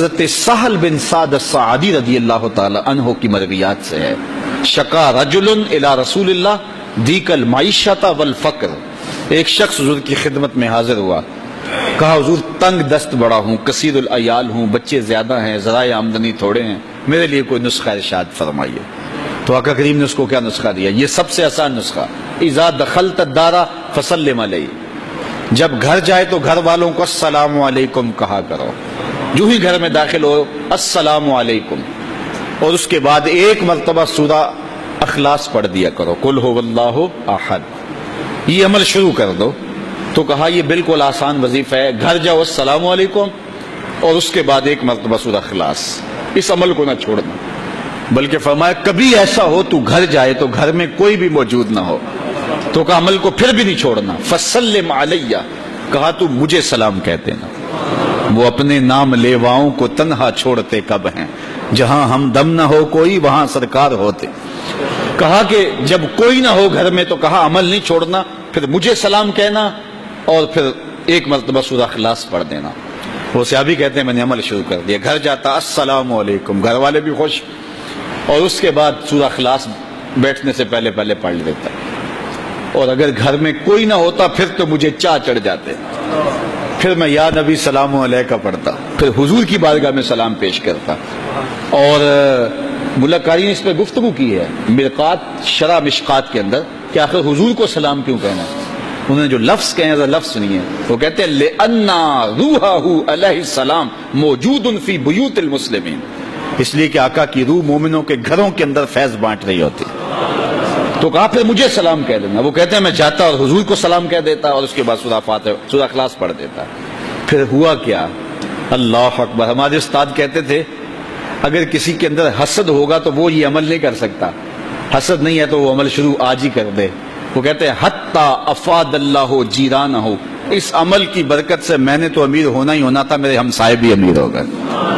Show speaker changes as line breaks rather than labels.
حضرت سہل بن سعد الساعدی رضی اللہ تعالی عنہ کی مرویات سے ہے، شکا رجل الی رسول اللہ دیک المعیشۃ والفقر، ایک شخص حضور کی خدمت میں حاضر ہوا، کہا حضور تنگ دست بڑا ہوں، کثیر العیال ہوں، بچے زیادہ ہیں، ذرائع آمدنی تھوڑے ہیں، میرے لیے کوئی نسخہ ارشاد فرمائیے۔ تو آقا کریم نے اس کو کیا نسخہ دیا؟ یہ سب سے آسان نسخہ، اذا دخلت الدار فسلم علیہ، جب گھر جائے تو گھر والوں کو السلام علیکم کہا کرو، جو ہی گھر میں داخل ہو السلام علیکم، اور اس کے بعد ایک مرتبہ سورہ اخلاص پڑھ دیا کرو، قل هو اللہ احد، یہ عمل شروع کر دو۔ تو کہا یہ بالکل آسان وظیفہ ہے، گھر جاؤ السلام علیکم اور اس کے بعد ایک مرتبہ سورہ اخلاص، اس عمل کو نہ چھوڑنا۔ بلکہ فرمایا کبھی ایسا ہو تو گھر جائے تو گھر میں کوئی بھی موجود نہ ہو، تو کہا عمل کو پھر بھی نہیں چھوڑنا، فسلم علیہ، کہا تو مجھے سلام کہتے نا، وہ اپنے نام لیواؤں کو تنہا چھوڑتے کب ہیں، جہاں ہم دم نہ ہو کوئی وہاں سرکار ہوتے۔ کہا کہ جب کوئی نہ ہو گھر میں تو کہا عمل نہیں چھوڑنا، پھر مجھے سلام کہنا اور پھر ایک مرتبہ سورہ اخلاص پڑھ دینا۔ وہ صحابی کہتے ہیں میں نے عمل شروع کر دیا، گھر جاتا السلام علیکم، گھر والے بھی خوش، اور اس کے بعد سورہ اخلاص بیٹھنے سے پہلے پڑھ لیتا، اور اگر گھر میں کوئی نہ ہوتا پھر تو مجھے چاہ چڑھ جاتے، پھر میں یا نبی سلام علیکہ پڑھتا، پھر حضور کی بارگاہ میں سلام پیش کرتا۔ اور ملکاری نے اس پہ گفتگو کی ہے مرقات شرح مشقات کے اندر کہ آخر حضور کو سلام کیوں کہنا ہے؟ انہوں نے جو لفظ کہے ہیں لفظ سنیے، وہ کہتے ہیں لِأَنَّا رُوحَهُ علیہ السلام موجود فی بیوت المسلمین، اس لیے کہ آقا کی روح مومنوں کے گھروں کے اندر فیض بانٹ رہی ہوتی۔ تو کہا پھر مجھے سلام کہہ دینا، وہ کہتے ہیں میں جاتا اور حضور کو سلام کہہ دیتا اور اس کے بعد سورہ اخلاص پڑھ دیتا۔ پھر ہوا کیا؟ اللہ اکبر، ہمارے استاد کہتے تھے اگر کسی کے اندر حسد ہوگا تو وہ یہ عمل نہیں کر سکتا، حسد نہیں ہے تو وہ عمل شروع آج ہی کر دے۔ وہ کہتے ہیں حتی افاد اللہ جیرانہ، اس عمل کی برکت سے میں نے تو امیر ہونا ہی ہونا تھا، میرے ہمسائے بھی امیر ہو گئے۔